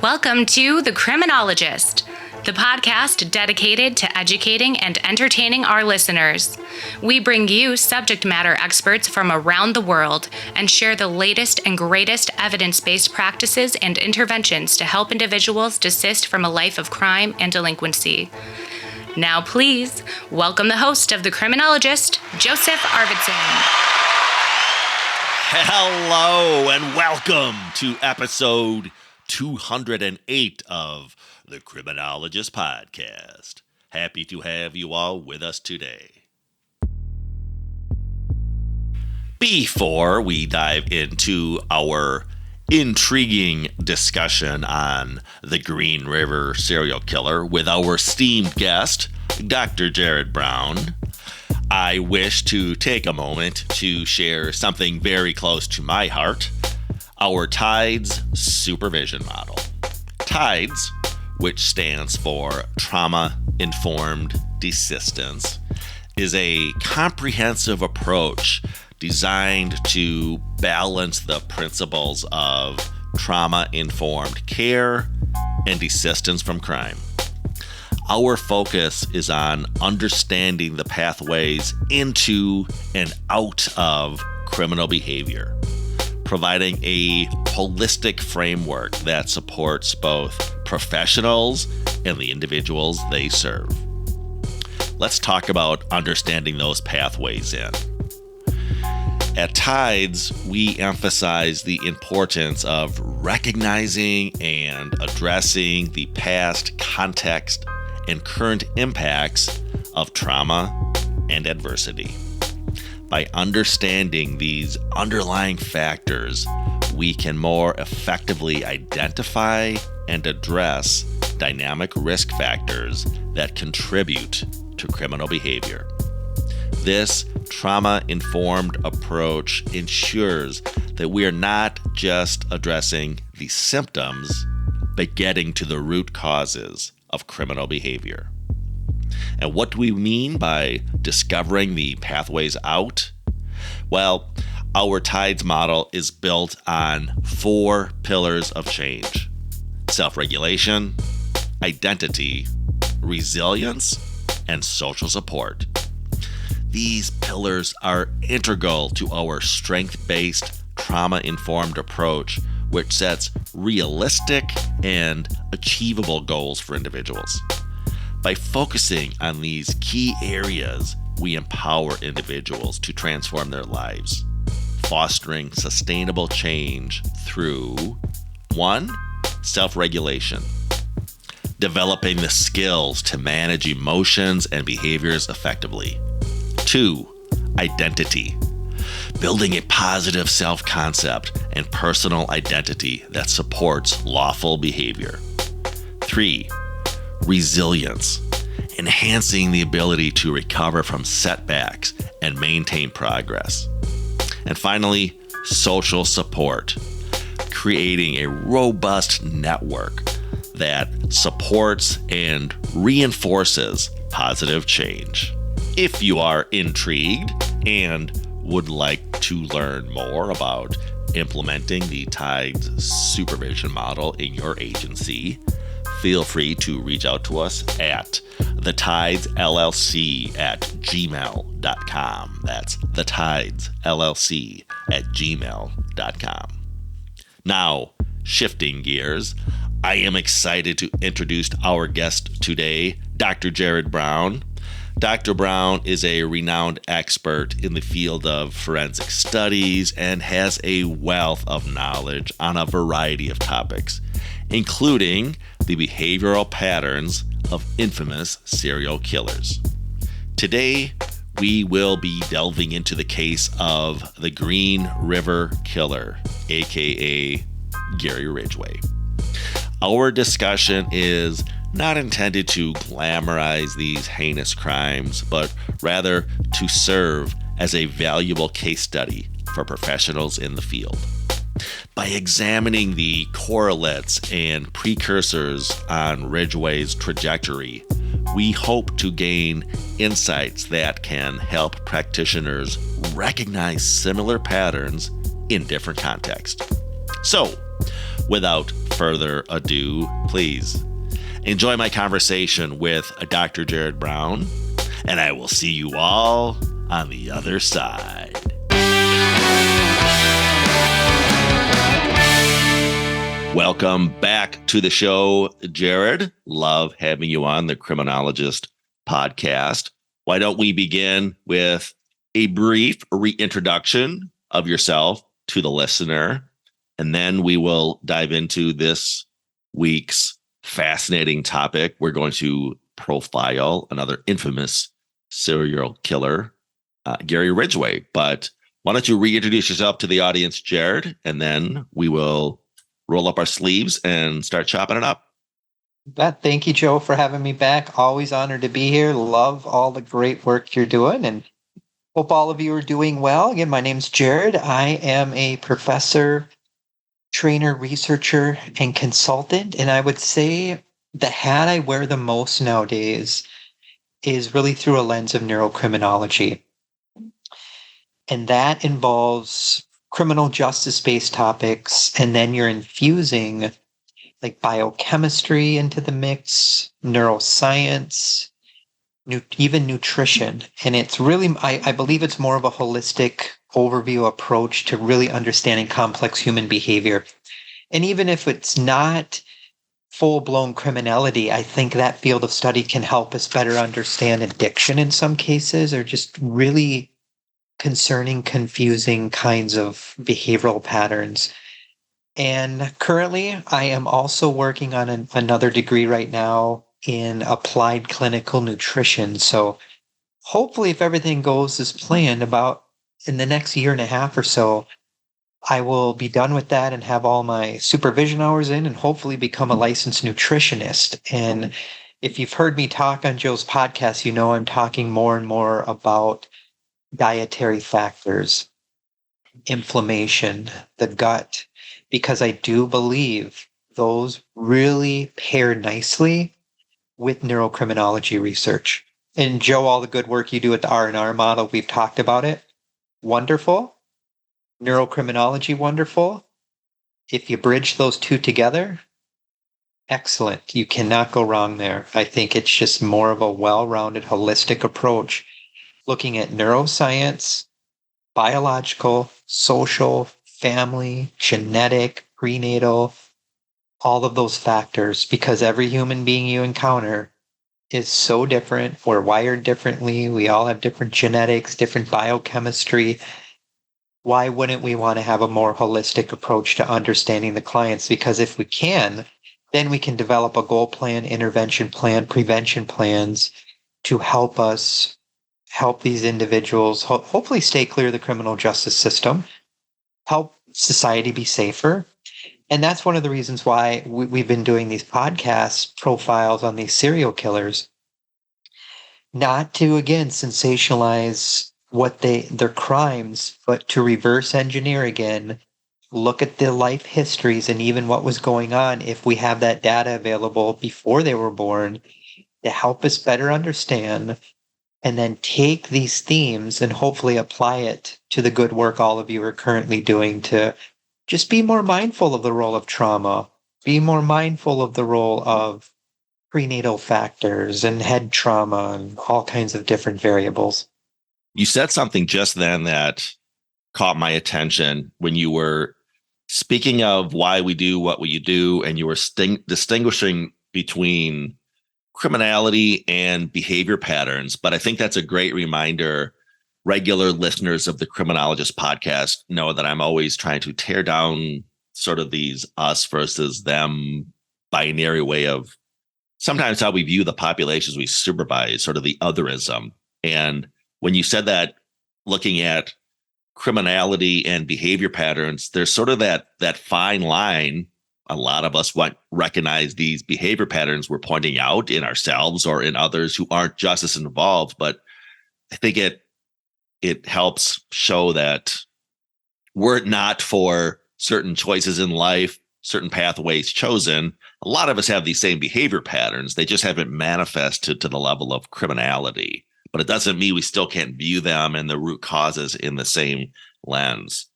Welcome to The Criminologist, the podcast dedicated to educating and entertaining our listeners. We bring you subject matter experts from around the world and share the latest and greatest evidence-based practices and interventions to help individuals desist from a life of crime and delinquency. Now, please welcome the host of The Criminologist, Joseph Arvidsson. Hello and welcome to episode 208 of the Criminologist Podcast. Happy to have you all with us today. Before we dive into our intriguing discussion on the Green River serial killer with our esteemed guest, Dr. Jerrod Brown, I wish to take a moment to share something very close to my heart, our TIDES Supervision Model. TIDES, which stands for Trauma-Informed Desistance, is a comprehensive approach designed to balance the principles of trauma-informed care and desistance from crime. Our focus is on understanding the pathways into and out of criminal behavior, providing a holistic framework that supports both professionals and the individuals they serve. Let's talk about understanding those pathways in. At TIDES, we emphasize the importance of recognizing and addressing the past context and current impacts of trauma and adversity. By understanding these underlying factors, we can more effectively identify and address dynamic risk factors that contribute to criminal behavior. This trauma-informed approach ensures that we are not just addressing the symptoms, but getting to the root causes of criminal behavior. And what do we mean by discovering the pathways out? Well, our TIDES model is built on 4 pillars of change: self-regulation, identity, resilience, and social support. These pillars are integral to our strength-based, trauma-informed approach, which sets realistic and achievable goals for individuals. By focusing on these key areas, we empower individuals to transform their lives, fostering sustainable change through 1. Self-regulation, developing the skills to manage emotions and behaviors effectively. 2. Identity, building a positive self-concept and personal identity that supports lawful behavior. 3. Resilience, enhancing the ability to recover from setbacks and maintain progress. And finally, social support, creating a robust network that supports and reinforces positive change. If you are intrigued and would like to learn more about implementing the TIDES Supervision Model in your agency, feel free to reach out to us at thetidesllc@gmail.com. That's thetidesllc@gmail.com. Now, shifting gears, I am excited to introduce our guest today, Dr. Jerrod Brown. Dr. Brown is a renowned expert in the field of forensic studies and has a wealth of knowledge on a variety of topics, including the behavioral patterns of infamous serial killers. Today, we will be delving into the case of the Green River Killer, aka Gary Ridgway. Our discussion is not intended to glamorize these heinous crimes, but rather to serve as a valuable case study for professionals in the field. By examining the correlates and precursors on Ridgway's trajectory, we hope to gain insights that can help practitioners recognize similar patterns in different contexts. So, without further ado, please enjoy my conversation with Dr. Jerrod Brown, and I will see you all on the other side. Welcome back to the show, Jerrod. Love having you on the Criminologist Podcast. Why don't we begin with a brief reintroduction of yourself to the listener, and then we will dive into this week's fascinating topic. We're going to profile another infamous serial killer, Gary Ridgway. But why don't you reintroduce yourself to the audience, Jerrod, and then we will roll up our sleeves and start chopping it up. Thank you, Joe, for having me back. Always honored to be here. Love all the great work you're doing, and hope all of you are doing well. Again, my name's Jerrod. I am a professor, trainer, researcher, and consultant. And I would say the hat I wear the most nowadays is really through a lens of neurocriminology. And that involves criminal justice-based topics, and then you're infusing like biochemistry into the mix, neuroscience, even nutrition. And it's really, I believe it's more of a holistic overview approach to really understanding complex human behavior. And even if it's not full-blown criminality, I think that field of study can help us better understand addiction in some cases, or just really concerning, confusing kinds of behavioral patterns. And currently, I am also working on another degree right now in applied clinical nutrition. So hopefully, if everything goes as planned, about in the next year and a half or so, I will be done with that and have all my supervision hours in, and hopefully become a licensed nutritionist. And if you've heard me talk on Joe's podcast, you know I'm talking more and more about dietary factors, inflammation, the gut, because I do believe those really pair nicely with neurocriminology research. And Joe, all the good work you do with the R&R model, we've talked about it. Wonderful. Neurocriminology, wonderful. If you bridge those two together, excellent. You cannot go wrong there. I think it's just more of a well-rounded, holistic approach, looking at neuroscience, biological, social, family, genetic, prenatal, all of those factors, because every human being you encounter is so different. We're wired differently. We all have different genetics, different biochemistry. Why wouldn't we want to have a more holistic approach to understanding the clients? Because if we can, then we can develop a goal plan, intervention plan, prevention plans to help us help these individuals hopefully stay clear of the criminal justice system, help society be safer. And that's one of the reasons why we've been doing these podcast profiles on these serial killers, not to, again, sensationalize their crimes, but to reverse engineer again, look at the life histories and even what was going on if we have that data available before they were born, to help us better understand, and then take these themes and hopefully apply it to the good work all of you are currently doing to just be more mindful of the role of trauma, be more mindful of the role of prenatal factors and head trauma and all kinds of different variables. You said something just then that caught my attention when you were speaking of why we do what we do, and you were distinguishing between criminality and behavior patterns. But I think that's a great reminder. Regular listeners of the Criminologist Podcast know that I'm always trying to tear down sort of these us versus them binary way of sometimes how we view the populations we supervise, sort of the otherism. And when you said that, looking at criminality and behavior patterns, there's sort of that fine line. A lot of us recognize these behavior patterns we're pointing out in ourselves or in others who aren't just as involved. But I think it helps show that were it not for certain choices in life, certain pathways chosen, a lot of us have these same behavior patterns. They just haven't manifested to the level of criminality. But it doesn't mean we still can't view them and the root causes in the same lens.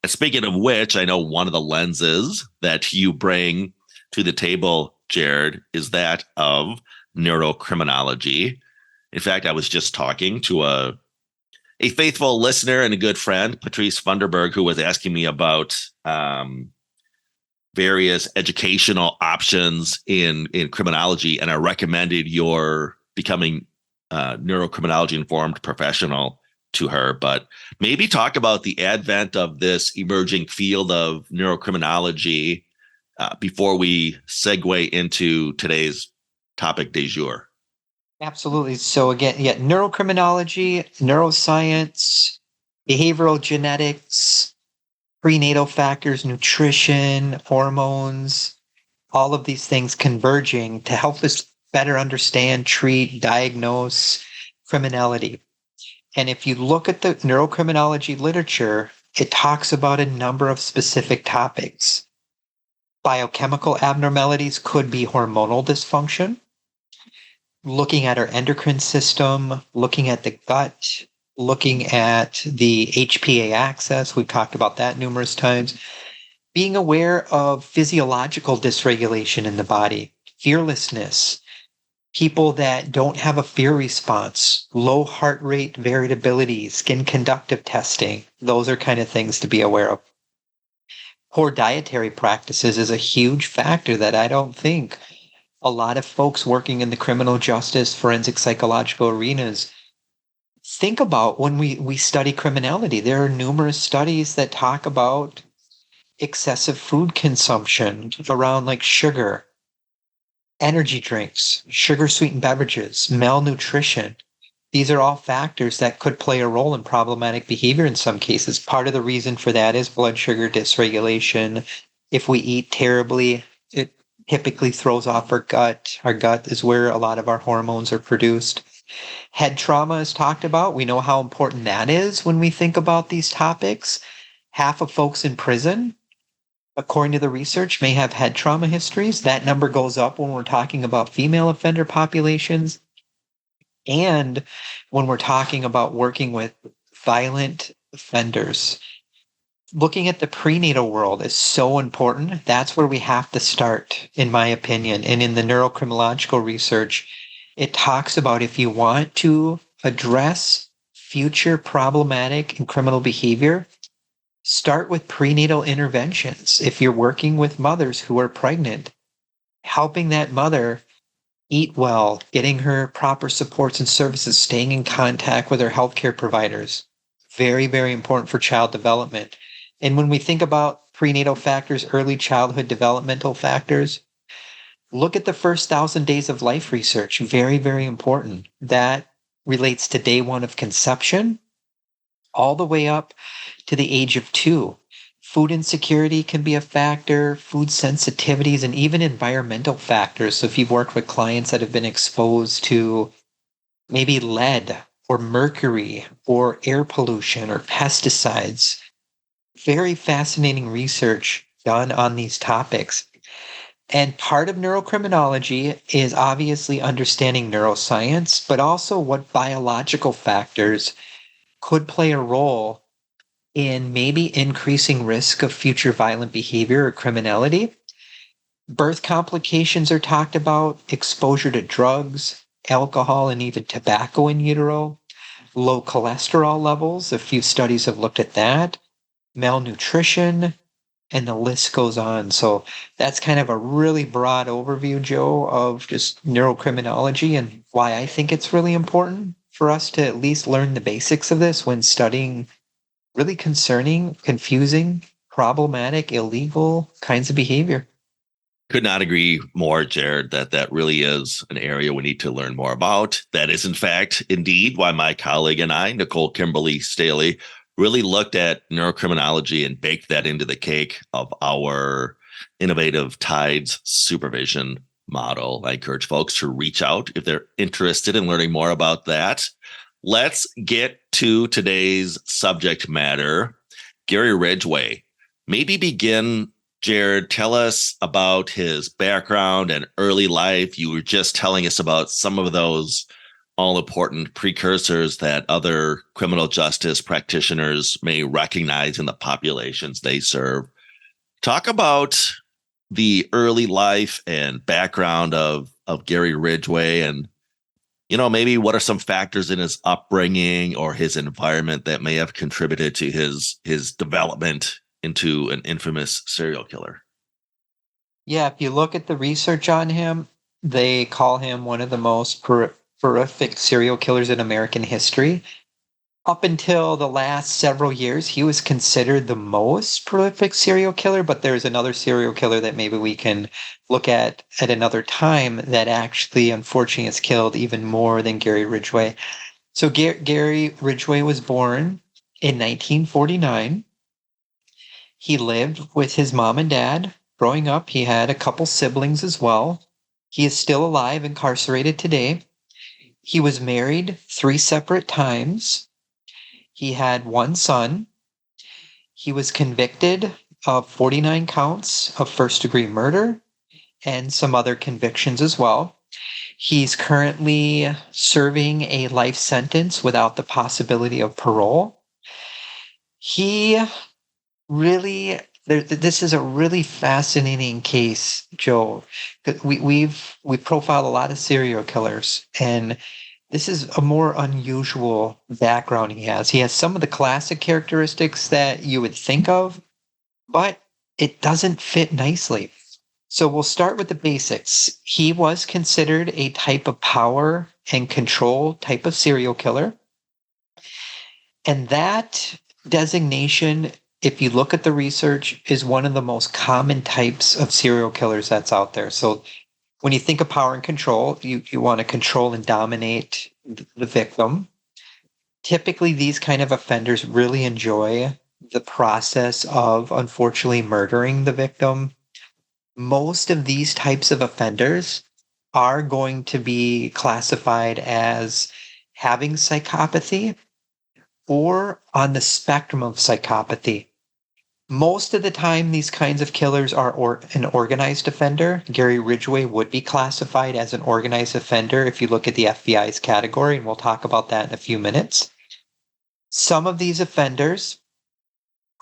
And speaking of which, I know one of the lenses that you bring to the table, Jerrod, is that of neurocriminology. In fact, I was just talking to a faithful listener and a good friend, Patrice Funderburg, who was asking me about various educational options in criminology, and I recommended your becoming neurocriminology informed professional to her. But maybe talk about the advent of this emerging field of neurocriminology before we segue into today's topic du jour. Absolutely. So again, neurocriminology, neuroscience, behavioral genetics, prenatal factors, nutrition, hormones, all of these things converging to help us better understand, treat, diagnose criminality. And if you look at the neurocriminology literature, it talks about a number of specific topics. Biochemical abnormalities could be hormonal dysfunction, looking at our endocrine system, looking at the gut, looking at the HPA axis. We've talked about that numerous times. Being aware of physiological dysregulation in the body, fearlessness, people that don't have a fear response, low heart rate variability, skin conductive testing. Those are kind of things to be aware of. Poor dietary practices is a huge factor that I don't think a lot of folks working in the criminal justice, forensic psychological arenas think about when we study criminality. There are numerous studies that talk about excessive food consumption around like sugar, energy drinks, sugar sweetened beverages, malnutrition. These are all factors that could play a role in problematic behavior in some cases. Part of the reason for that is blood sugar dysregulation. If we eat terribly, it typically throws off our gut. Our gut is where a lot of our hormones are produced. Head trauma is talked about. We know how important that is when we think about these topics. Half of folks in prison, according to the research, may have head trauma histories. That number goes up when we're talking about female offender populations. And when we're talking about working with violent offenders, looking at the prenatal world is so important. That's where we have to start, in my opinion. And in the neurocriminological research, it talks about if you want to address future problematic and criminal behavior, start with prenatal interventions. If you're working with mothers who are pregnant, helping that mother eat well, getting her proper supports and services, staying in contact with her healthcare providers. Very, very important for child development. And when we think about prenatal factors, early childhood developmental factors, look at the first 1,000 days of life research. Very, very important. That relates to day one of conception all the way up to the age of 2. Food insecurity can be a factor, food sensitivities, and even environmental factors. So if you've worked with clients that have been exposed to maybe lead or mercury or air pollution or pesticides, very fascinating research done on these topics. And part of neurocriminology is obviously understanding neuroscience, but also what biological factors could play a role in maybe increasing risk of future violent behavior or criminality. Birth complications are talked about, exposure to drugs, alcohol, and even tobacco in utero, low cholesterol levels. A few studies have looked at that, malnutrition, and the list goes on. So that's kind of a really broad overview, Joe, of just neurocriminology and why I think it's really important for us to at least learn the basics of this when studying really concerning, confusing, problematic, illegal kinds of behavior. Could not agree more, Jerrod, that really is an area we need to learn more about. That is, in fact, indeed why my colleague and I, Nicole Kimberly Staley, really looked at neurocriminology and baked that into the cake of our innovative TIDES Supervision Model. I encourage folks to reach out if they're interested in learning more about that. Let's get to today's subject matter. Gary Ridgway. Maybe begin, Jerrod, tell us about his background and early life. You were just telling us about some of those all-important precursors that other criminal justice practitioners may recognize in the populations they serve. Talk about the early life and background of Gary Ridgway, and maybe what are some factors in his upbringing or his environment that may have contributed to his development into an infamous serial killer? Yeah, if you look at the research on him, they call him one of the most prolific serial killers in American history. Up until the last several years, he was considered the most prolific serial killer, but there's another serial killer that maybe we can look at another time that actually, unfortunately, has killed even more than Gary Ridgway. So Gary Ridgway was born in 1949. He lived with his mom and dad. Growing up, he had a couple siblings as well. He is still alive, incarcerated today. He was married 3 separate times. He had 1 son. He was convicted of 49 counts of first-degree murder and some other convictions as well. He's currently serving a life sentence without the possibility of parole. He really, this is a really fascinating case, Joe. We've profiled a lot of serial killers, and this is a more unusual background he has. He has some of the classic characteristics that you would think of, but it doesn't fit nicely. So we'll start with the basics. He was considered a type of power and control type of serial killer. And that designation, if you look at the research, is one of the most common types of serial killers that's out there. So when you think of power and control, you want to control and dominate the victim. Typically, these kind of offenders really enjoy the process of, unfortunately, murdering the victim. Most of these types of offenders are going to be classified as having psychopathy or on the spectrum of psychopathy. Most of the time, these kinds of killers are an organized offender. Gary Ridgway would be classified as an organized offender if you look at the FBI's category, and we'll talk about that in a few minutes. Some of these offenders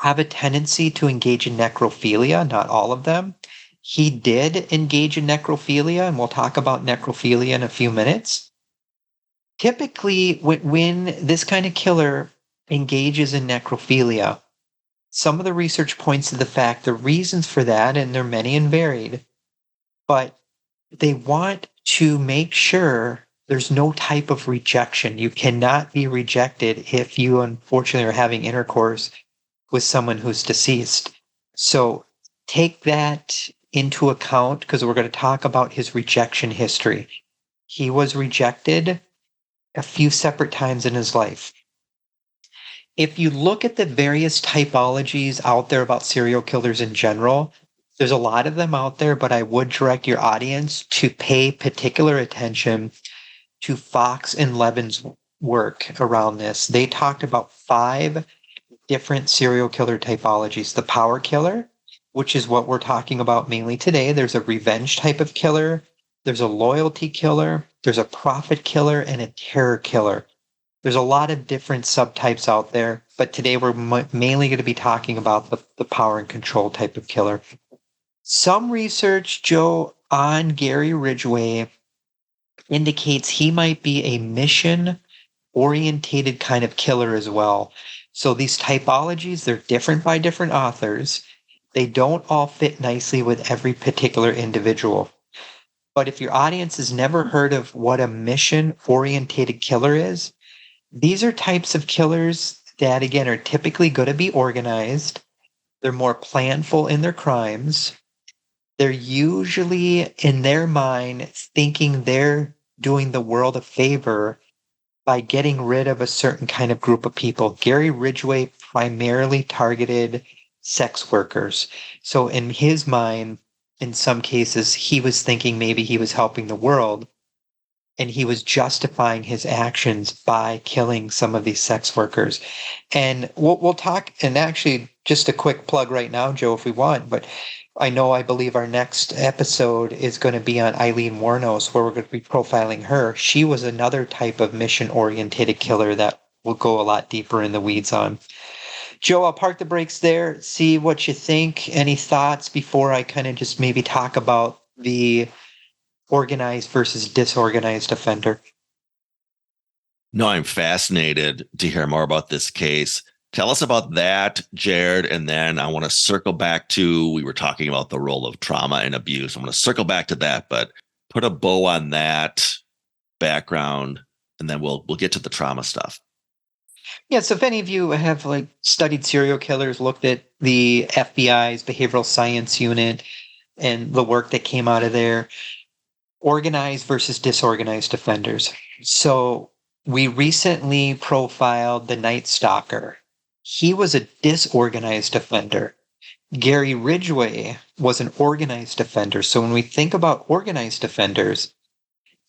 have a tendency to engage in necrophilia, not all of them. He did engage in necrophilia, and we'll talk about necrophilia in a few minutes. Typically, when this kind of killer engages in necrophilia, some of the research points to the fact the reasons for that, and they're many and varied, but they want to make sure there's no type of rejection. You cannot be rejected if you unfortunately are having intercourse with someone who's deceased. So take that into account because we're going to talk about his rejection history. He was rejected a few separate times in his life. If you look at the various typologies out there about serial killers in general, there's a lot of them out there, but I would direct your audience to pay particular attention to Fox and Levin's work around this. They talked about 5 different serial killer typologies. The power killer, which is what we're talking about mainly today. There's a revenge type of killer. There's a loyalty killer. There's a profit killer and a terror killer. There's a lot of different subtypes out there, but today we're mainly going to be talking about the power and control type of killer. Some research, Joe, on Gary Ridgway indicates he might be a mission-orientated kind of killer as well. So these typologies, they're different by different authors. They don't all fit nicely with every particular individual. But if your audience has never heard of what a mission-orientated killer is, these are types of killers that, again, are typically going to be organized. They're more planful in their crimes. They're usually, in their mind, thinking they're doing the world a favor by getting rid of a certain kind of group of people. Gary Ridgway primarily targeted sex workers. So in his mind, in some cases, he was thinking maybe he was helping the world, and he was justifying his actions by killing some of these sex workers. And we'll talk, and actually just a quick plug right now, Joe, if we want, but I believe our next episode is going to be on Eileen Wuornos, where we're going to be profiling her. She was another type of mission-oriented killer that we'll go a lot deeper in the weeds on. Joe, I'll park the brakes there, see what you think. Any thoughts before I kind of just maybe talk about the organized versus disorganized offender? No, I'm fascinated to hear more about this case. Tell us about that, Jerrod, and then I want to circle back to, we were talking about the role of trauma and abuse. I'm going to circle back to that, but put a bow on that background, and then we'll get to the trauma stuff. Yeah, so if any of you have studied serial killers, looked at the FBI's behavioral science unit and the work that came out of there, organized versus disorganized offenders. So we recently profiled the Night Stalker. He was a disorganized offender. Gary Ridgway was an organized offender. So when we think about organized offenders,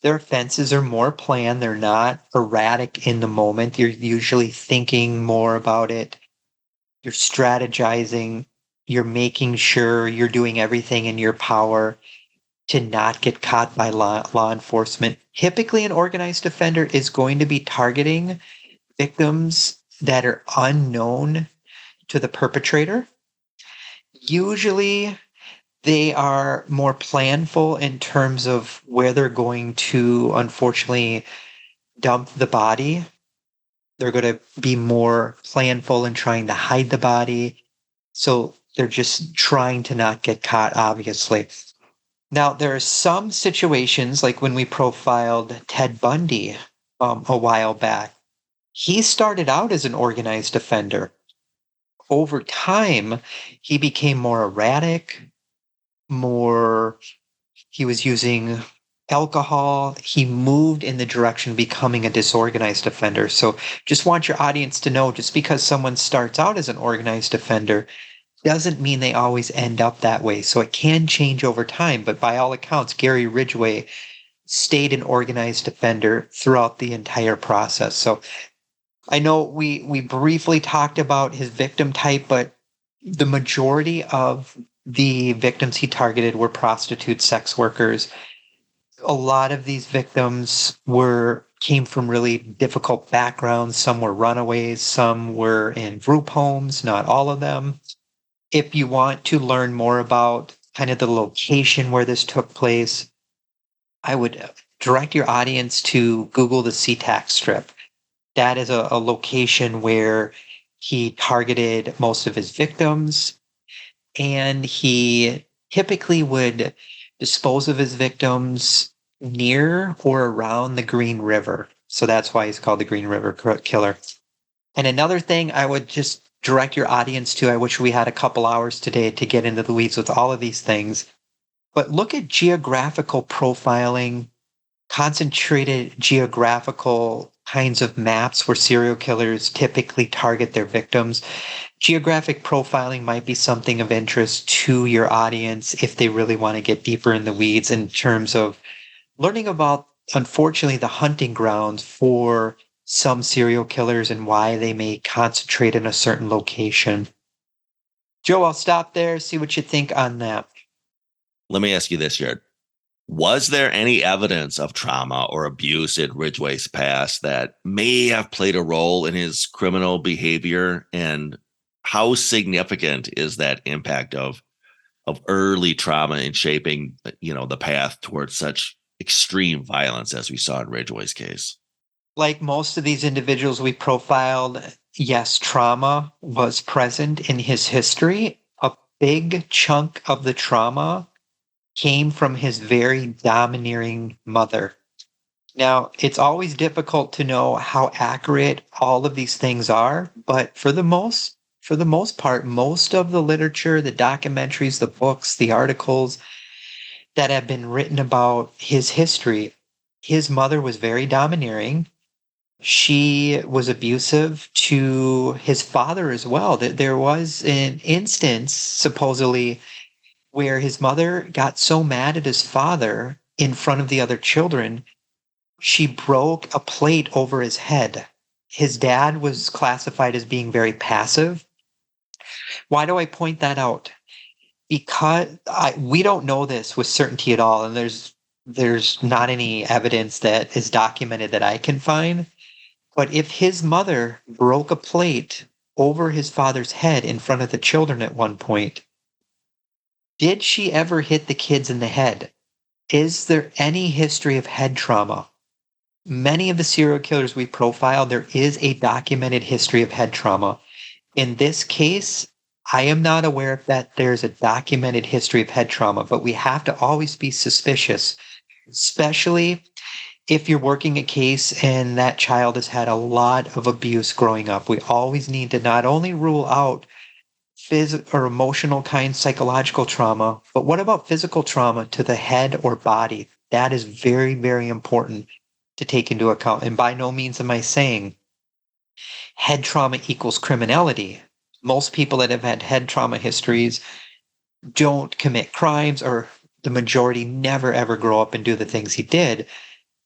their offenses are more planned. They're not erratic in the moment. You're usually thinking more about it. You're strategizing. You're making sure you're doing everything in your power to not get caught by law enforcement. Typically, an organized offender is going to be targeting victims that are unknown to the perpetrator. Usually, they are more planful in terms of where they're going to, unfortunately, dump the body. They're going to be more planful in trying to hide the body. So they're just trying to not get caught, obviously. Now, there are some situations, like when we profiled Ted Bundy a while back. He started out as an organized offender. Over time, he became more erratic, he was using alcohol. He moved in the direction of becoming a disorganized offender. So just want your audience to know, just because someone starts out as an organized offender doesn't mean they always end up that way. So it can change over time. But by all accounts, Gary Ridgway stayed an organized offender throughout the entire process. So I know we briefly talked about his victim type, but the majority of the victims he targeted were prostitutes, sex workers. A lot of these victims came from really difficult backgrounds. Some were runaways, some were in group homes, not all of them. If you want to learn more about kind of the location where this took place, I would direct your audience to Google the SeaTac Strip. That is a location where he targeted most of his victims, and he typically would dispose of his victims near or around the Green River. So that's why he's called the Green River Killer. And another thing I would just direct your audience to, I wish we had a couple hours today to get into the weeds with all of these things, but look at geographical profiling, concentrated geographical kinds of maps where serial killers typically target their victims. Geographic profiling might be something of interest to your audience if they really want to get deeper in the weeds in terms of learning about, unfortunately, the hunting grounds for some serial killers and why they may concentrate in a certain location. Joe, I'll stop there, see what you think on that. Let me ask you this, Jerrod. Was there any evidence of trauma or abuse in Ridgway's past that may have played a role in his criminal behavior? And how significant is that impact of early trauma in shaping, the path towards such extreme violence as we saw in Ridgway's case? Like most of these individuals we profiled, yes, trauma was present in his history. A big chunk of the trauma came from his very domineering mother. Now, it's always difficult to know how accurate all of these things are, but for the most part, most of the literature, the documentaries, the books, the articles that have been written about his history, his mother was very domineering. She was abusive to his father as well. There was an instance, supposedly, where his mother got so mad at his father in front of the other children, she broke a plate over his head. His dad was classified as being very passive. Why do I point that out? Because we don't know this with certainty at all, and there's not any evidence that is documented that I can find. But if his mother broke a plate over his father's head in front of the children at one point. Did she ever hit the kids in the head? Is there any history of head trauma? Many of the serial killers we profile, there is a documented history of head trauma. In this case, I am not aware that there's a documented history of head trauma, but we have to always be suspicious, especially if you're working a case and that child has had a lot of abuse growing up. We always need to not only rule out physical or emotional kind psychological trauma, but what about physical trauma to the head or body? That is very, very important to take into account. And by no means am I saying head trauma equals criminality. Most people that have had head trauma histories don't commit crimes, or the majority never ever grow up and do the things he did.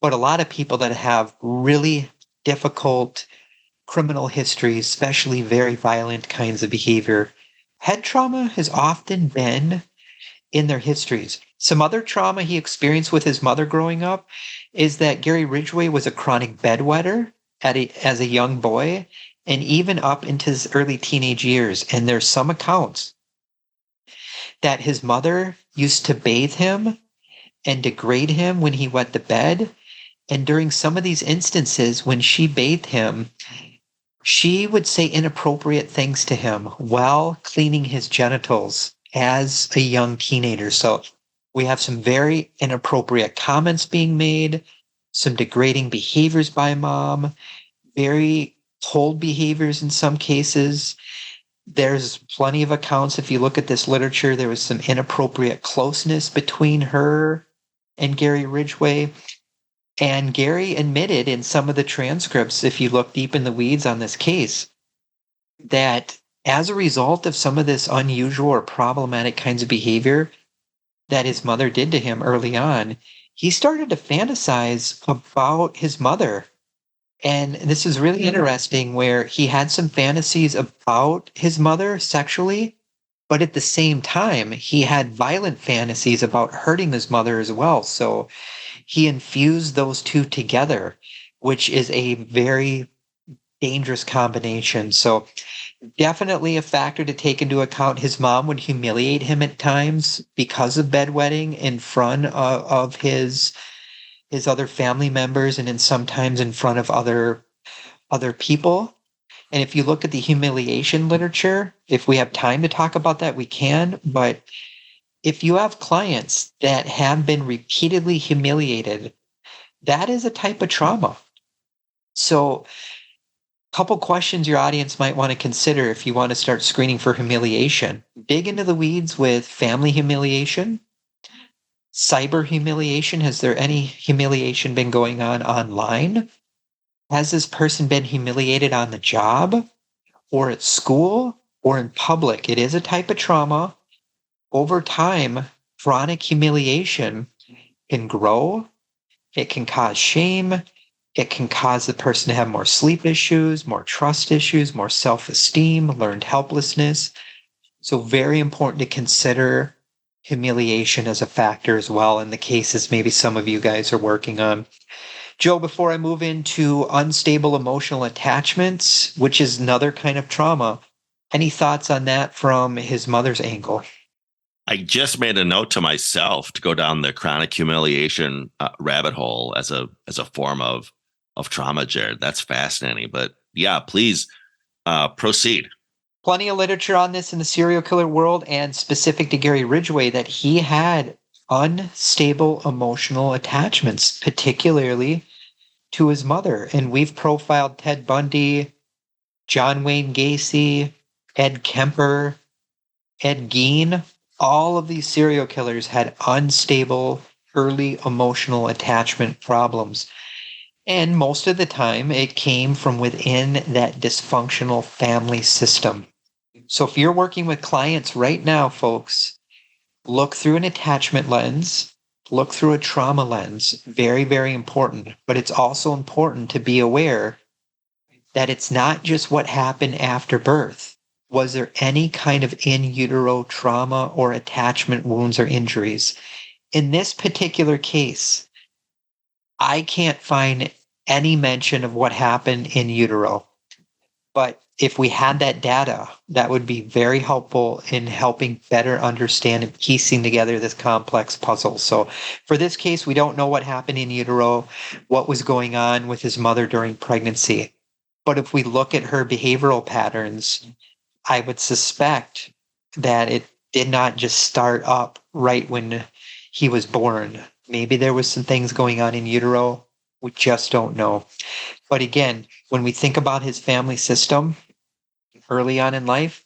But a lot of people that have really difficult criminal histories, especially very violent kinds of behavior, head trauma has often been in their histories. Some other trauma he experienced with his mother growing up is that Gary Ridgway was a chronic bedwetter as a young boy, and even up into his early teenage years. And there's some accounts that his mother used to bathe him and degrade him when he wet the bed. And during some of these instances, when she bathed him, she would say inappropriate things to him while cleaning his genitals as a young teenager. So we have some very inappropriate comments being made, some degrading behaviors by mom, very cold behaviors in some cases. There's plenty of accounts. If you look at this literature, there was some inappropriate closeness between her and Gary Ridgway. And Gary admitted in some of the transcripts, if you look deep in the weeds on this case, that as a result of some of this unusual or problematic kinds of behavior that his mother did to him early on, he started to fantasize about his mother. And this is really interesting, where he had some fantasies about his mother sexually, but at the same time, he had violent fantasies about hurting his mother as well. So he infused those two together, which is a very dangerous combination. So definitely a factor to take into account. His mom would humiliate him at times because of bedwetting in front of his other family members, and then sometimes in front of other people. And if you look at the humiliation literature, if we have time to talk about that, we can. But if you have clients that have been repeatedly humiliated, that is a type of trauma. So a couple questions your audience might want to consider if you want to start screening for humiliation. Dig into the weeds with family humiliation, cyber humiliation. Has there any humiliation been going on online? Has this person been humiliated on the job or at school or in public? It is a type of trauma. Over time, chronic humiliation can grow. It can cause shame. It can cause the person to have more sleep issues, more trust issues, more self-esteem, learned helplessness. So very important to consider humiliation as a factor as well in the cases maybe some of you guys are working on. Joe, before I move into unstable emotional attachments, which is another kind of trauma, any thoughts on that from his mother's angle? I just made a note to myself to go down the chronic humiliation rabbit hole as a form of trauma, Jerrod. That's fascinating. But yeah, please proceed. Plenty of literature on this in the serial killer world, and specific to Gary Ridgway, that he had unstable emotional attachments, particularly to his mother. And we've profiled Ted Bundy, John Wayne Gacy, Ed Kemper, Ed Gein. All of these serial killers had unstable early emotional attachment problems. And most of the time, it came from within that dysfunctional family system. So if you're working with clients right now, folks, look through an attachment lens, look through a trauma lens. Very, very important. But it's also important to be aware that it's not just what happened after birth. Was there any kind of in utero trauma or attachment wounds or injuries? In this particular case, I can't find any mention of what happened in utero. But if we had that data, that would be very helpful in helping better understand and piecing together this complex puzzle. So for this case, we don't know what happened in utero, what was going on with his mother during pregnancy. But if we look at her behavioral patterns, I would suspect that it did not just start up right when he was born. Maybe there was some things going on in utero. We just don't know. But again, when we think about his family system early on in life,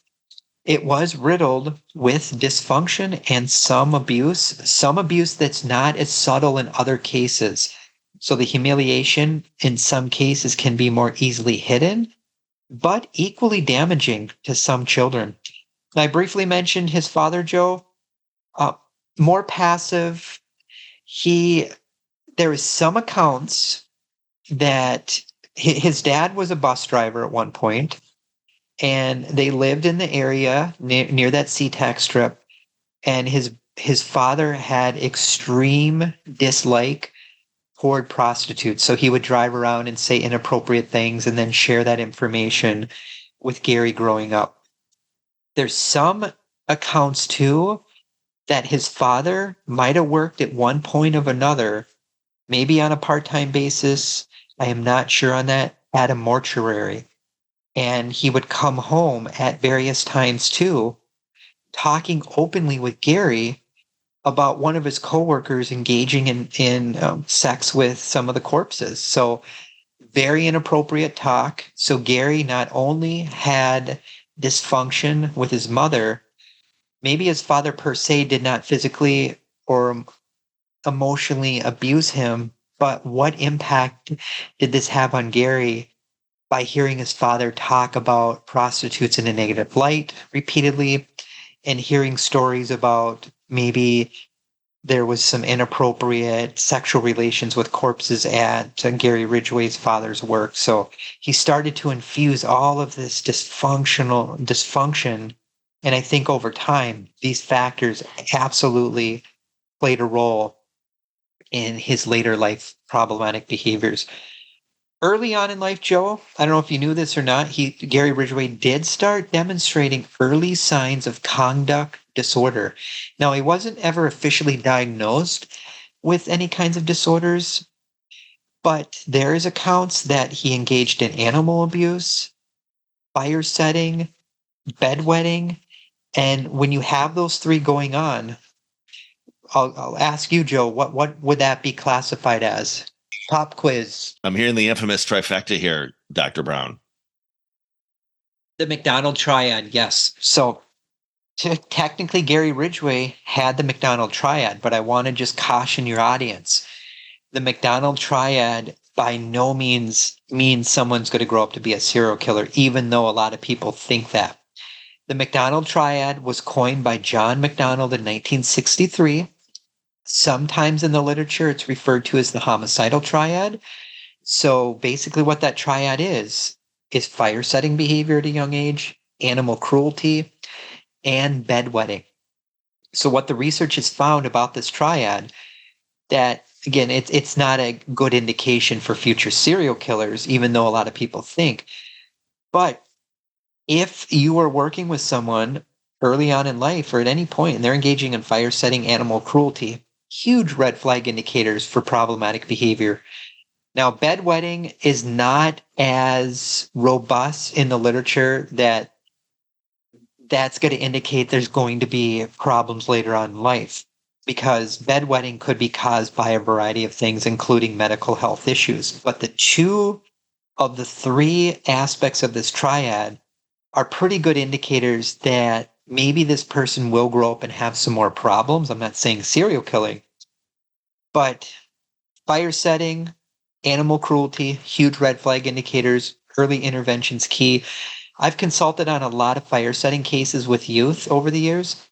it was riddled with dysfunction and some abuse that's not as subtle in other cases. So the humiliation in some cases can be more easily hidden, but equally damaging to some children. I briefly mentioned his father, Joe, more passive. There is some accounts that his dad was a bus driver at one point, and they lived in the area near that SeaTac strip, and his father had extreme dislike toward prostitutes. So he would drive around and say inappropriate things and then share that information with Gary growing up. There's some accounts too that his father might have worked at one point or another, maybe on a part-time basis, I am not sure on that, at a mortuary. And he would come home at various times too, talking openly with Gary about one of his coworkers engaging in sex with some of the corpses. So very inappropriate talk. So Gary not only had dysfunction with his mother, maybe his father per se did not physically or emotionally abuse him, but what impact did this have on Gary by hearing his father talk about prostitutes in a negative light repeatedly and hearing stories about maybe there was some inappropriate sexual relations with corpses at Gary Ridgway's father's work. So he started to infuse all of this dysfunction. And I think over time, these factors absolutely played a role in his later life problematic behaviors. Early on in life, Joe, I don't know if you knew this or not, Gary Ridgway did start demonstrating early signs of conduct disorder. Now, he wasn't ever officially diagnosed with any kinds of disorders, but there is accounts that he engaged in animal abuse, fire setting, bedwetting, and when you have those three going on, I'll ask you, Joe, what would that be classified as? Pop quiz. I'm hearing the infamous trifecta here, Dr. Brown. The McDonald triad, yes. So technically, Gary Ridgway had the McDonald triad, but I want to just caution your audience. The McDonald triad by no means someone's going to grow up to be a serial killer, even though a lot of people think that. The McDonald triad was coined by John McDonald in 1963. Sometimes in the literature, it's referred to as the homicidal triad. So basically what that triad is fire-setting behavior at a young age, animal cruelty, and bedwetting. So what the research has found about this triad, that, again, it's not a good indication for future serial killers, even though a lot of people think. But if you are working with someone early on in life or at any point and they're engaging in fire-setting, animal cruelty, huge red flag indicators for problematic behavior. Now, bedwetting is not as robust in the literature that's going to indicate there's going to be problems later on in life, because bedwetting could be caused by a variety of things, including medical health issues. But the two of the three aspects of this triad are pretty good indicators that maybe this person will grow up and have some more problems. I'm not saying serial killing, but fire setting, animal cruelty, huge red flag indicators, early intervention's key. I've consulted on a lot of fire setting cases with youth over the years.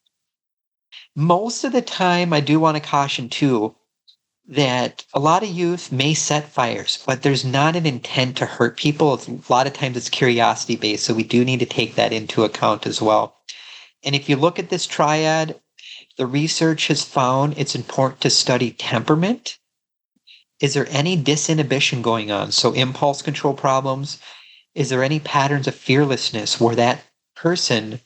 Most of the time, I do want to caution too that a lot of youth may set fires, but there's not an intent to hurt people. A lot of times it's curiosity based, so we do need to take that into account as well. And if you look at this triad, the research has found it's important to study temperament. Is there any disinhibition going on? So impulse control problems, Is there any patterns of fearlessness where that person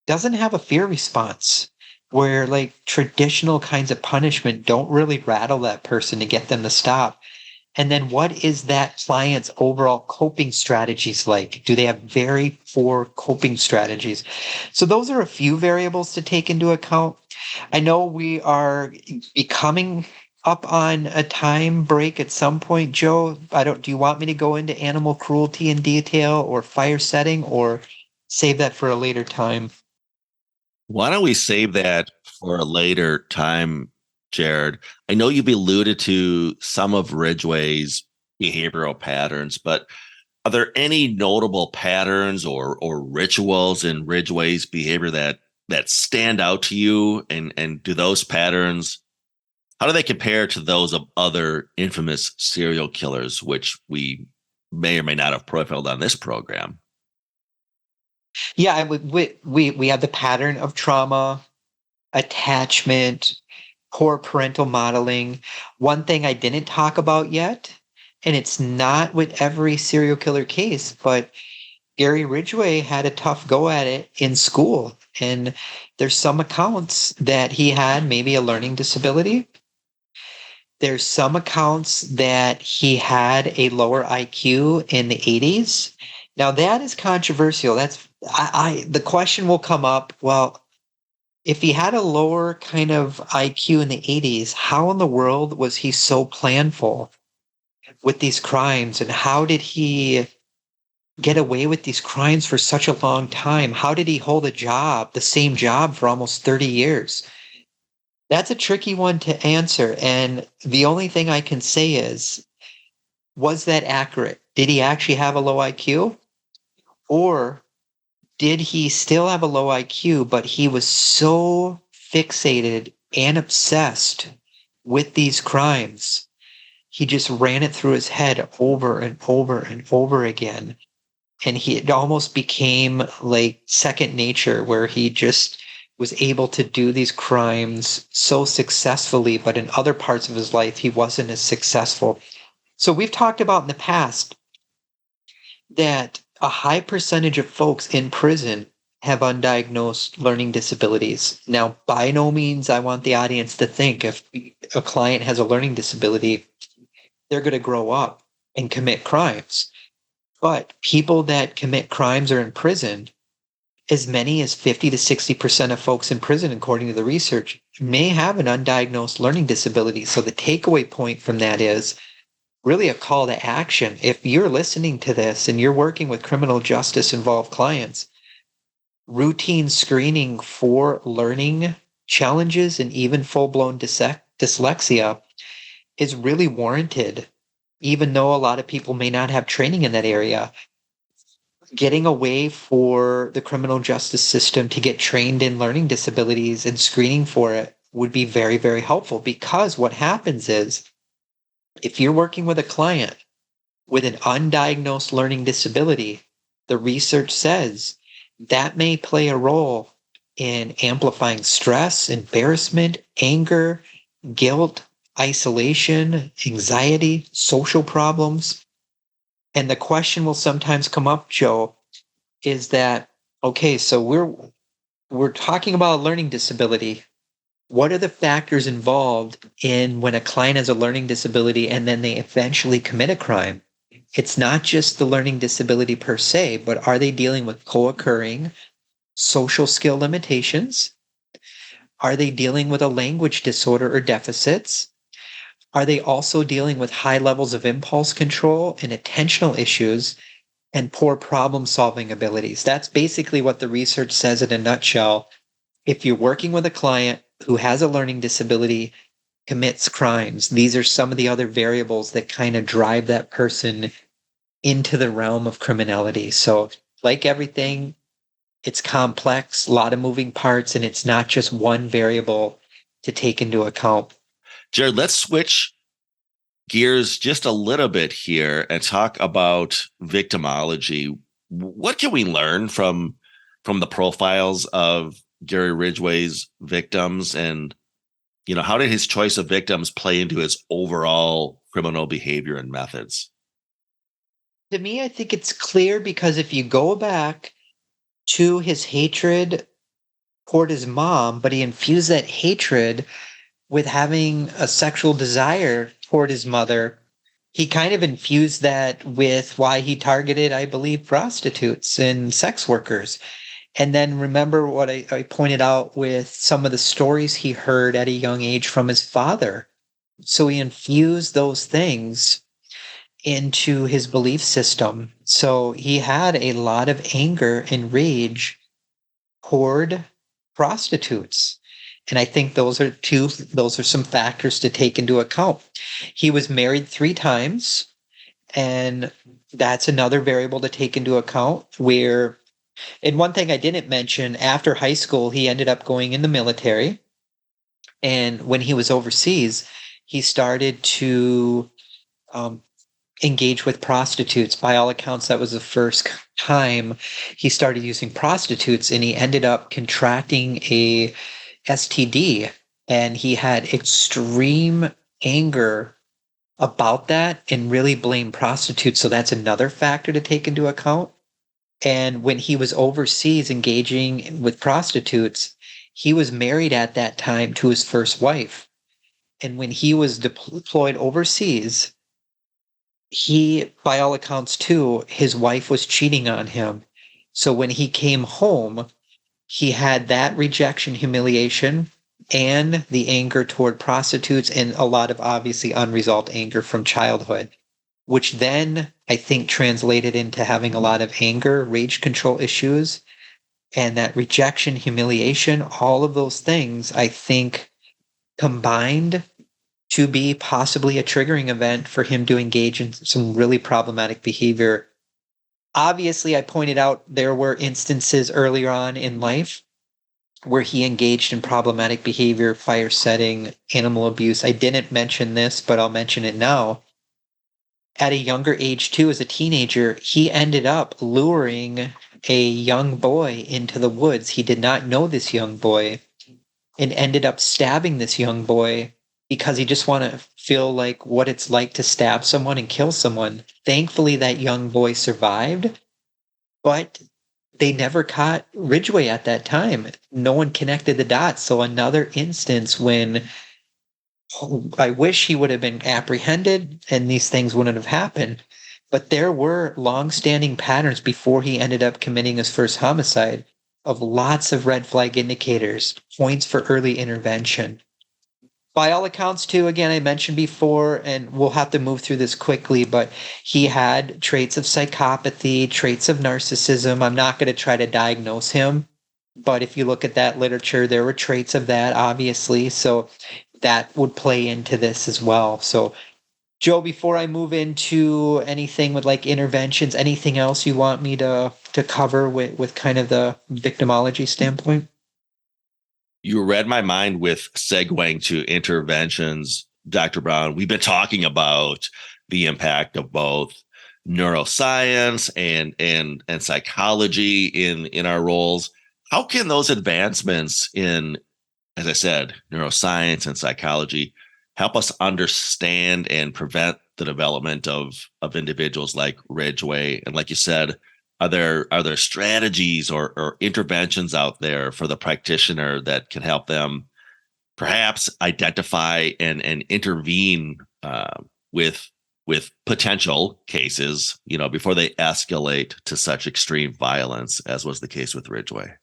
doesn't have a fear response, where like traditional kinds of punishment don't really rattle that person to get them to stop? And then what is that client's overall coping strategies like? Do they have very poor coping strategies? So those are a few variables to take into account. I know we are becoming up on a time break at some point, Joe. Do you want me to go into animal cruelty in detail or fire setting, or save that for a later time? Why don't we save that for a later time, Jerrod? I know you've alluded to some of Ridgway's behavioral patterns, but are there any notable patterns or rituals in Ridgway's behavior that stand out to you? And do those patterns, how do they compare to those of other infamous serial killers, which we may or may not have profiled on this program? Yeah, we have the pattern of trauma, attachment, poor parental modeling. One thing I didn't talk about yet, and it's not with every serial killer case, but Gary Ridgway had a tough go at it in school. And there's some accounts that he had maybe a learning disability. There's some accounts that he had a lower IQ in the 80s. Now that is controversial. The question will come up, well, if he had a lower kind of IQ in the 80s, how in the world was he so planful with these crimes? And how did he get away with these crimes for such a long time? How did he hold the same job for almost 30 years? That's a tricky one to answer. And the only thing I can say is, was that accurate? Did he actually have a low IQ? Or did he still have a low IQ, but he was so fixated and obsessed with these crimes, he just ran it through his head over and over and over again. And it almost became like second nature, where he just was able to do these crimes so successfully, but in other parts of his life, he wasn't as successful. So we've talked about in the past that a high percentage of folks in prison have undiagnosed learning disabilities. Now, by no means I want the audience to think if a client has a learning disability, they're going to grow up and commit crimes. But people that commit crimes are in prison, as many as 50 to 60% of folks in prison, according to the research, may have an undiagnosed learning disability. So the takeaway point from that is really a call to action. If you're listening to this and you're working with criminal justice involved clients, routine screening for learning challenges and even full-blown dyslexia is really warranted, even though a lot of people may not have training in that area. Getting a way for the criminal justice system to get trained in learning disabilities and screening for it would be very, very helpful, because what happens is, if you're working with a client with an undiagnosed learning disability, the research says that may play a role in amplifying stress, embarrassment, anger, guilt, isolation, anxiety, social problems. And the question will sometimes come up, Joe, is that, okay, so we're talking about a learning disability. What are the factors involved in when a client has a learning disability and then they eventually commit a crime? It's not just the learning disability per se, but are they dealing with co-occurring social skill limitations? Are they dealing with a language disorder or deficits? Are they also dealing with high levels of impulse control and attentional issues and poor problem-solving abilities? That's basically what the research says in a nutshell. If you're working with a client who has a learning disability, commits crimes, these are some of the other variables that kind of drive that person into the realm of criminality. So, like everything, it's complex, a lot of moving parts, and it's not just one variable to take into account. Jerrod, let's switch gears just a little bit here and talk about victimology. What can we learn from the profiles of Gary Ridgway's victims, and how did his choice of victims play into his overall criminal behavior and methods? To me, I think it's clear because if you go back to his hatred toward his mom, but he infused that hatred with having a sexual desire toward his mother, he kind of infused that with why he targeted, I believe, prostitutes and sex workers. And then remember what I pointed out with some of the stories he heard at a young age from his father. So he infused those things into his belief system. So he had a lot of anger and rage toward prostitutes. And I think those are some factors to take into account. He was married 3 times, and that's another variable to take into account where, and one thing I didn't mention, after high school, he ended up going in the military. And when he was overseas, he started to engage with prostitutes. By all accounts, that was the first time he started using prostitutes, and he ended up contracting a STD, and he had extreme anger about that and really blamed prostitutes. So that's another factor to take into account. And when he was overseas engaging with prostitutes, he was married at that time to his first wife. And when he was deployed overseas, he, by all accounts too, his wife was cheating on him. So when he came home, he had that rejection, humiliation, and the anger toward prostitutes, and a lot of obviously unresolved anger from childhood, which then I think translated into having a lot of anger, rage control issues, and that rejection, humiliation, all of those things, I think, combined to be possibly a triggering event for him to engage in some really problematic behavior. Obviously, I pointed out there were instances earlier on in life where he engaged in problematic behavior, fire setting, animal abuse. I didn't mention this, but I'll mention it now. At a younger age, too, as a teenager, he ended up luring a young boy into the woods. He did not know this young boy and ended up stabbing this young boy because he just wanted to feel like what it's like to stab someone and kill someone. Thankfully, that young boy survived, but they never caught Ridgway at that time. No one connected the dots. So another instance when I wish he would have been apprehended and these things wouldn't have happened. But there were long-standing patterns before he ended up committing his first homicide of lots of red flag indicators, points for early intervention. By all accounts, too, again, I mentioned before, and we'll have to move through this quickly, but he had traits of psychopathy, traits of narcissism. I'm not going to try to diagnose him, but if you look at that literature, there were traits of that, obviously. So that would play into this as well. So, Joe, before I move into anything with like interventions, anything else you want me to cover with kind of the victimology standpoint? You read my mind with segueing to interventions, Dr. Brown. We've been talking about the impact of both neuroscience and psychology in our roles. How can those advancements in, as I said, neuroscience and psychology help us understand and prevent the development of individuals like Ridgway? And like you said, are there strategies or interventions out there for the practitioner that can help them perhaps identify and intervene with potential cases, before they escalate to such extreme violence as was the case with Ridgway?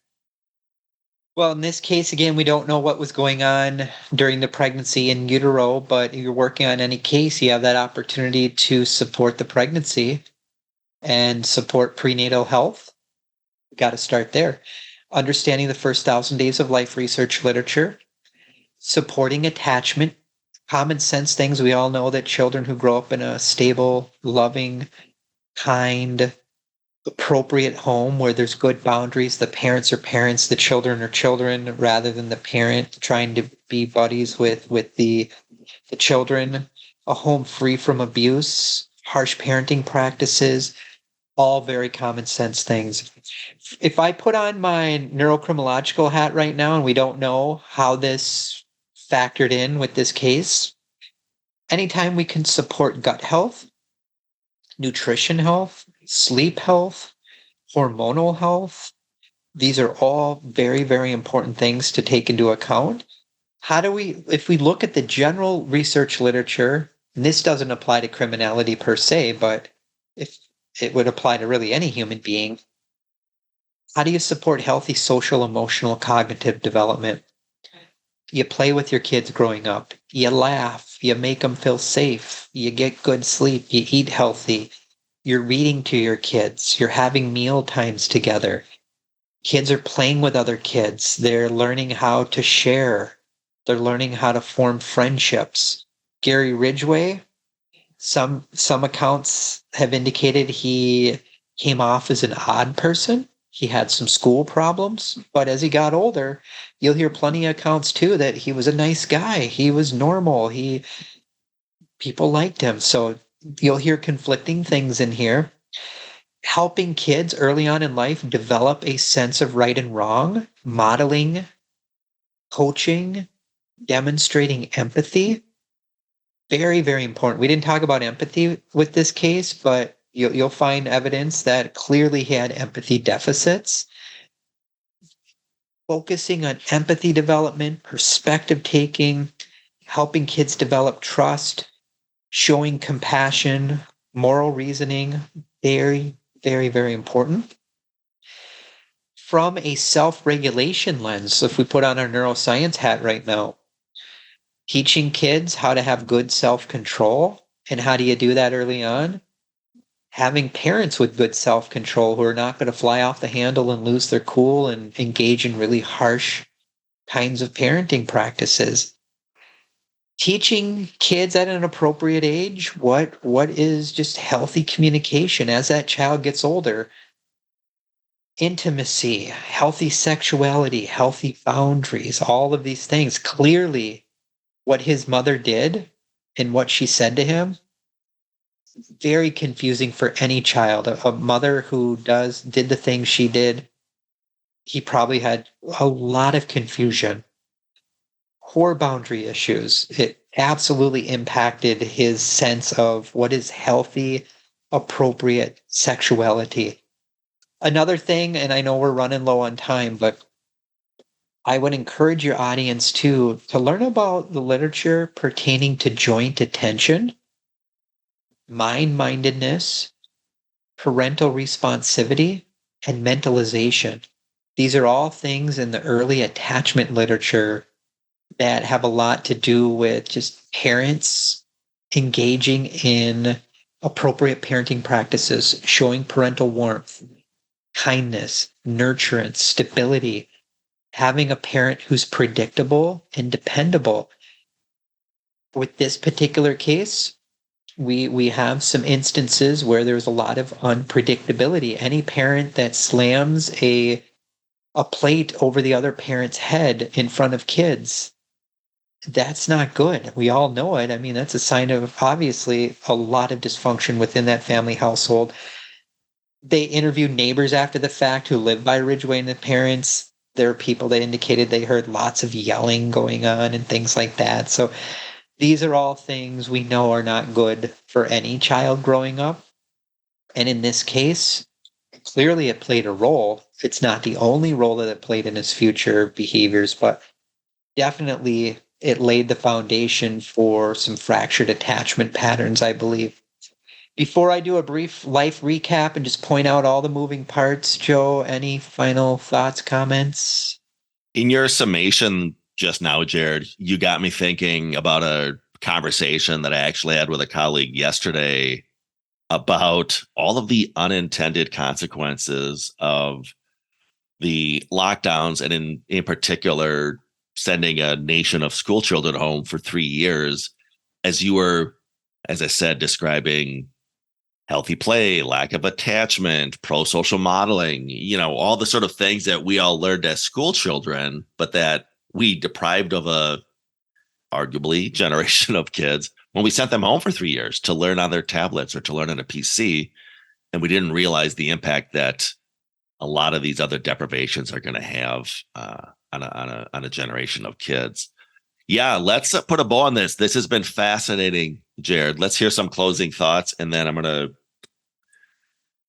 Well, in this case, again, we don't know what was going on during the pregnancy in utero, but if you're working on any case, you have that opportunity to support the pregnancy and support prenatal health. Got to start there. Understanding the first 1,000 days of life research literature, supporting attachment, common sense things. We all know that children who grow up in a stable, loving, kind, appropriate home where there's good boundaries, the parents are parents, the children are children, rather than the parent trying to be buddies with the children, a home free from abuse, harsh parenting practices, all very common sense things. If I put on my neurocriminological hat right now, and we don't know how this factored in with this case, anytime we can support gut health, nutrition health, sleep health, hormonal health. These are all very, very important things to take into account. If we look at the general research literature, and this doesn't apply to criminality per se, but if it would apply to really any human being, how do you support healthy social, emotional, cognitive development? You play with your kids growing up. You laugh. You make them feel safe. You get good sleep. You eat healthy. You're reading to your kids. You're having meal times together. Kids are playing with other kids. They're learning how to share. They're learning how to form friendships. Gary Ridgway, some accounts have indicated he came off as an odd person. He had some school problems, but as he got older, you'll hear plenty of accounts too that he was a nice guy. He was normal. People liked him. So you'll hear conflicting things in here. Helping kids early on in life develop a sense of right and wrong, modeling, coaching, demonstrating empathy. Very, very important. We didn't talk about empathy with this case, but you'll find evidence that clearly he had empathy deficits. Focusing on empathy development, perspective taking, helping kids develop trust, showing compassion, moral reasoning, very, very, very important. From a self-regulation lens, if we put on our neuroscience hat right now, teaching kids how to have good self-control, and how do you do that early on? Having parents with good self-control who are not going to fly off the handle and lose their cool and engage in really harsh kinds of parenting practices. Teaching kids at an appropriate age what is just healthy communication as that child gets older. Intimacy, healthy sexuality, healthy boundaries, all of these things. Clearly, what his mother did and what she said to him, very confusing for any child. A mother who did the things she did, he probably had a lot of confusion. Core boundary issues. It absolutely impacted his sense of what is healthy, appropriate sexuality. Another thing, and I know we're running low on time, but I would encourage your audience to learn about the literature pertaining to joint attention, mind-mindedness, parental responsivity, and mentalization. These are all things in the early attachment literature that have a lot to do with just parents engaging in appropriate parenting practices, showing parental warmth, kindness, nurturance, stability, having a parent who's predictable and dependable. With this particular case, we have some instances where there's a lot of unpredictability. Any parent that slams a plate over the other parent's head in front of kids, that's not good. We all know it. I mean, that's a sign of obviously a lot of dysfunction within that family household. They interviewed neighbors after the fact who lived by Ridgway and the parents. There are people that indicated they heard lots of yelling going on and things like that. So these are all things we know are not good for any child growing up. And in this case, clearly it played a role. It's not the only role that it played in his future behaviors, but definitely it laid the foundation for some fractured attachment patterns, I believe. Before I do a brief life recap and just point out all the moving parts, Joe, any final thoughts, comments? In your summation just now, Jerrod, you got me thinking about a conversation that I actually had with a colleague yesterday about all of the unintended consequences of the lockdowns, and in particular, sending a nation of school children home for 3 years, as you were, as I said, describing healthy play, lack of attachment, pro-social modeling, all the sort of things that we all learned as school children, but that we deprived of a arguably generation of kids when we sent them home for 3 years to learn on their tablets or to learn on a PC. And we didn't realize the impact that a lot of these other deprivations are going to have on a generation of kids. Yeah, let's put a bow on this. This has been fascinating, Jerrod. Let's hear some closing thoughts, and then I'm going to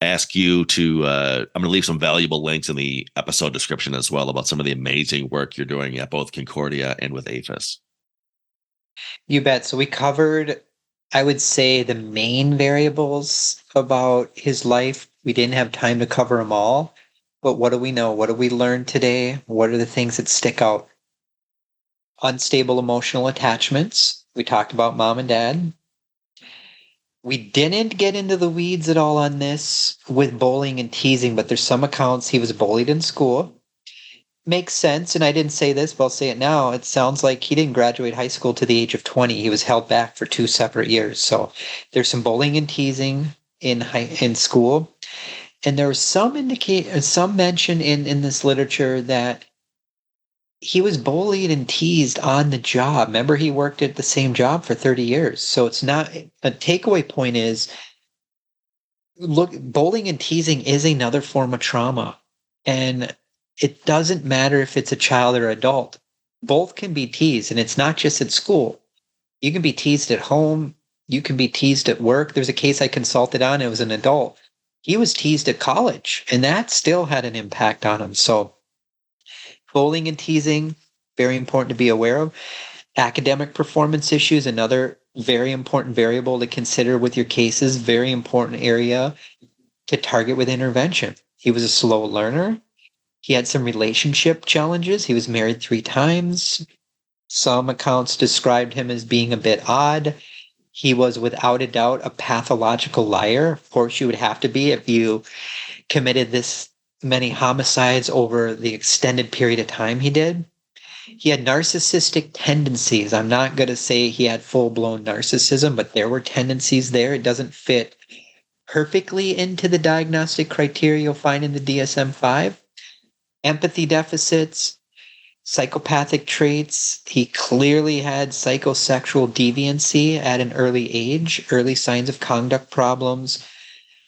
ask you to, I'm going to leave some valuable links in the episode description as well about some of the amazing work you're doing at both Concordia and with APHIS. You bet. So we covered, I would say, the main variables about his life. We didn't have time to cover them all, but what do we know? What do we learn today? What are the things that stick out? Unstable emotional attachments. We talked about mom and dad. We didn't get into the weeds at all on this with bullying and teasing, but there's some accounts he was bullied in school. Makes sense, and I didn't say this, but I'll say it now. It sounds like he didn't graduate high school to the age of 20. He was held back for 2 separate years. So there's some bullying and teasing in school. And there was some mention in this literature that he was bullied and teased on the job. Remember, he worked at the same job for 30 years. So it's not a takeaway point is, look, bullying and teasing is another form of trauma. And it doesn't matter if it's a child or adult. Both can be teased, and it's not just at school. You can be teased at home. You can be teased at work. There's a case I consulted on. It was an adult. He was teased at college, and that still had an impact on him. So bullying and teasing, very important to be aware of. Academic performance issues, another very important variable to consider with your cases, very important area to target with intervention. He was a slow learner. He had some relationship challenges. He was married 3 times. Some accounts described him as being a bit odd. He was without a doubt a pathological liar. Of course, you would have to be if you committed this many homicides over the extended period of time he did. He had narcissistic tendencies. I'm not going to say he had full-blown narcissism, but there were tendencies there. It doesn't fit perfectly into the diagnostic criteria you'll find in the DSM-5. Empathy deficits, psychopathic traits. He clearly had psychosexual deviancy at an early age, early signs of conduct problems,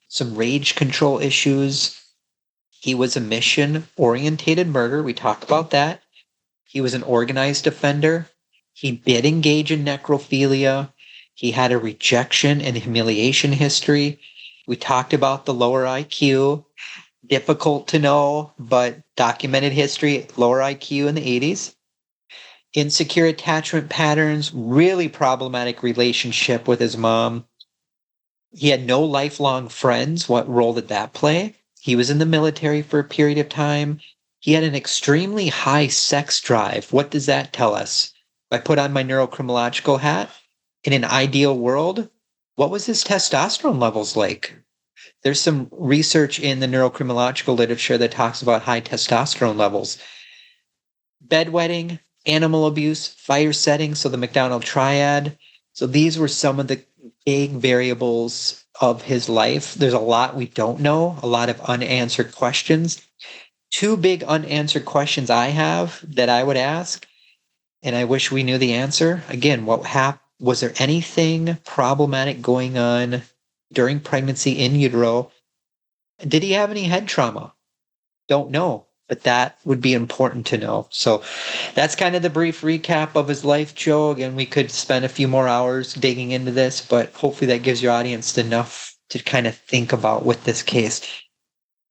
some rage control issues. He was a mission-orientated murderer. We talked about that. He was an organized offender. He did engage in necrophilia. He had a rejection and humiliation history. We talked about the lower IQ. Difficult to know, but documented history, lower IQ in the 80s. Insecure attachment patterns, really problematic relationship with his mom. He had no lifelong friends. What role did that play? He was in the military for a period of time. He had an extremely high sex drive. What does that tell us? If I put on my neurocriminological hat, in an ideal world, what was his testosterone levels like? There's some research in the neurocriminological literature that talks about high testosterone levels. Bedwetting, animal abuse, fire setting, so the McDonald triad. So these were some of the big variables of his life. There's a lot we don't know, a lot of unanswered questions. 2 big unanswered questions I have that I would ask, and I wish we knew the answer. Again, was there anything problematic going on during pregnancy in utero? Did he have any head trauma? Don't know, but that would be important to know. So that's kind of the brief recap of his life, Joe. Again, we could spend a few more hours digging into this, but hopefully that gives your audience enough to kind of think about with this case.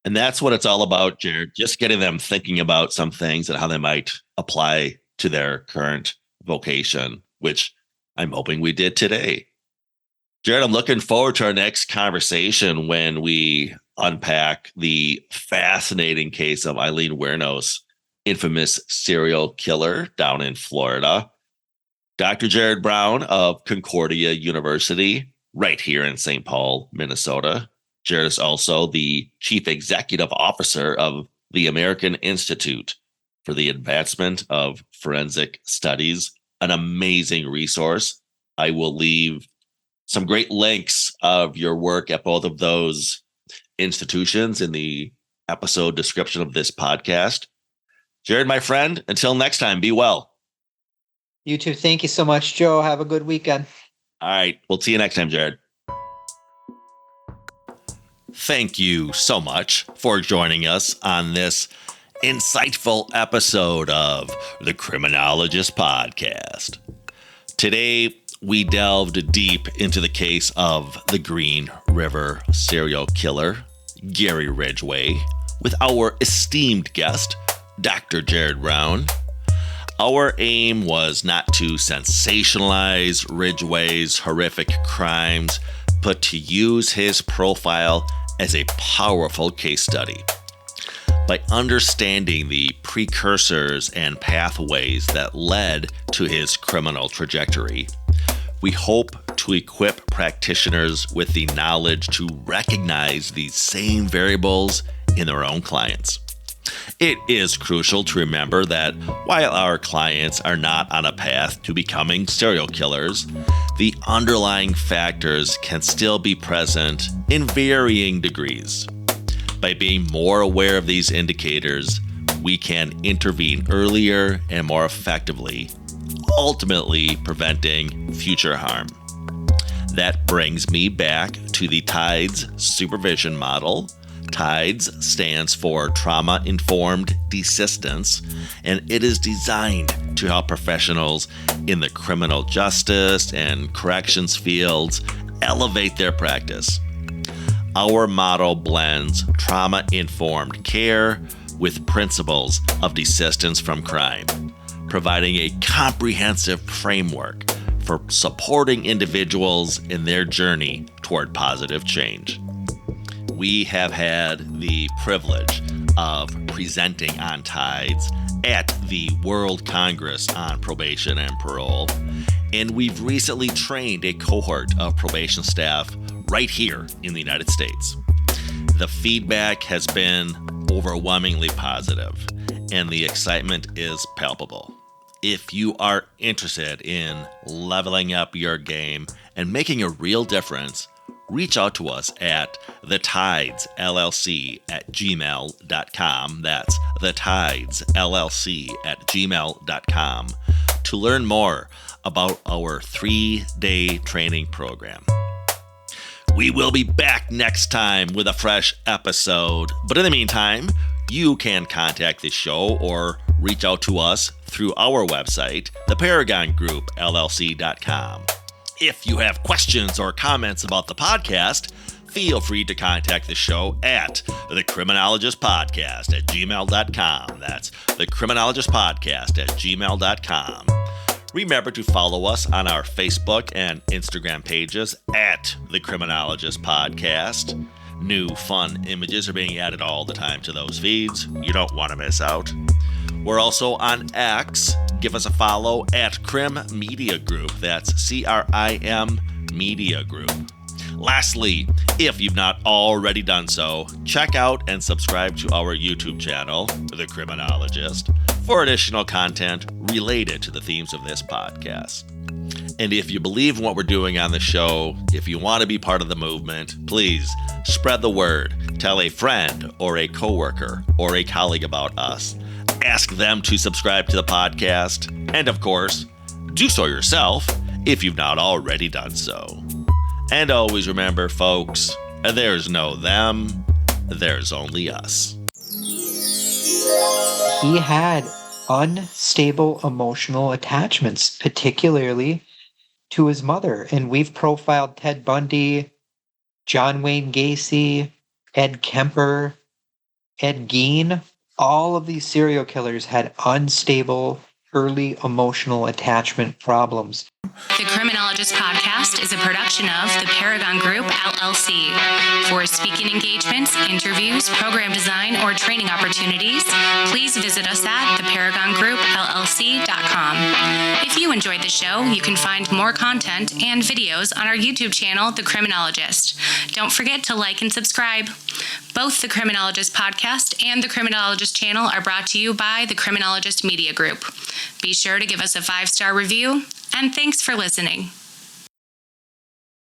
And that's what it's all about, Jerrod. Just getting them thinking about some things and how they might apply to their current vocation, which I'm hoping we did today. Jerrod, I'm looking forward to our next conversation when we unpack the fascinating case of Eileen Wuornos, infamous serial killer down in Florida. Dr. Jerrod Brown of Concordia University, right here in St. Paul, Minnesota. Jerrod is also the Chief Executive Officer of the American Institute for the Advancement of Forensic Studies, an amazing resource. I will leave some great links of your work at both of those institutions in the episode description of this podcast. Jerrod, my friend, until next time, be well. You too. Thank you so much, Joe. Have a good weekend. All right. We'll see you next time, Jerrod. Thank you so much for joining us on this insightful episode of the Criminologist Podcast. Today, we delved deep into the case of the Green River serial killer, Gary Ridgway, with our esteemed guest, Dr. Jerrod Brown. Our aim was not to sensationalize Ridgway's horrific crimes, but to use his profile as a powerful case study. By understanding the precursors and pathways that led to his criminal trajectory, we hope to equip practitioners with the knowledge to recognize these same variables in their own clients. It is crucial to remember that while our clients are not on a path to becoming serial killers, the underlying factors can still be present in varying degrees. By being more aware of these indicators, we can intervene earlier and more effectively, ultimately preventing future harm. That brings me back to the TIDES Supervision Model. TIDES stands for Trauma-Informed Desistance, and it is designed to help professionals in the criminal justice and corrections fields elevate their practice. Our model blends trauma-informed care with principles of desistance from crime, providing a comprehensive framework for supporting individuals in their journey toward positive change. We have had the privilege of presenting on TIDES at the World Congress on Probation and Parole, and we've recently trained a cohort of probation staff right here in the United States. The feedback has been overwhelmingly positive, and the excitement is palpable. If you are interested in leveling up your game and making a real difference, reach out to us at thetidesllc@gmail.com. That's thetidesllc@gmail.com to learn more about our 3-day training program. We will be back next time with a fresh episode, but in the meantime, you can contact the show or reach out to us through our website, theparagongroup.llc.com. If you have questions or comments about the podcast, feel free to contact the show at thecriminologist podcast at gmail.com. That's thecriminologist podcast at gmail.com. Remember to follow us on our Facebook and Instagram pages at The Criminologist Podcast. New fun images are being added all the time to those feeds. You don't want to miss out. We're also on X. Give us a follow at Crim Media Group. That's CRIM Media Group. Lastly, if you've not already done so, check out and subscribe to our YouTube channel, The Criminologist, for additional content related to the themes of this podcast. And if you believe in what we're doing on the show, if you want to be part of the movement, please spread the word. Tell a friend or a coworker or a colleague about us. Ask them to subscribe to the podcast. And of course, do so yourself if you've not already done so. And always remember, folks, there's no them, there's only us. He had unstable emotional attachments, particularly to his mother. And we've profiled Ted Bundy, John Wayne Gacy, Ed Kemper, Ed Gein. All of these serial killers had unstable early emotional attachment problems. The Criminologist Podcast is a production of the Paragon Group, LLC. For speaking engagements, interviews, program design, or training opportunities, please visit us at theparagongroup.llc.com. If you enjoyed the show, you can find more content and videos on our YouTube channel, The Criminologist. Don't forget to like and subscribe. Both the Criminologist Podcast and the Criminologist channel are brought to you by the Criminologist Media Group. Be sure to give us a 5-star review, and thanks for listening.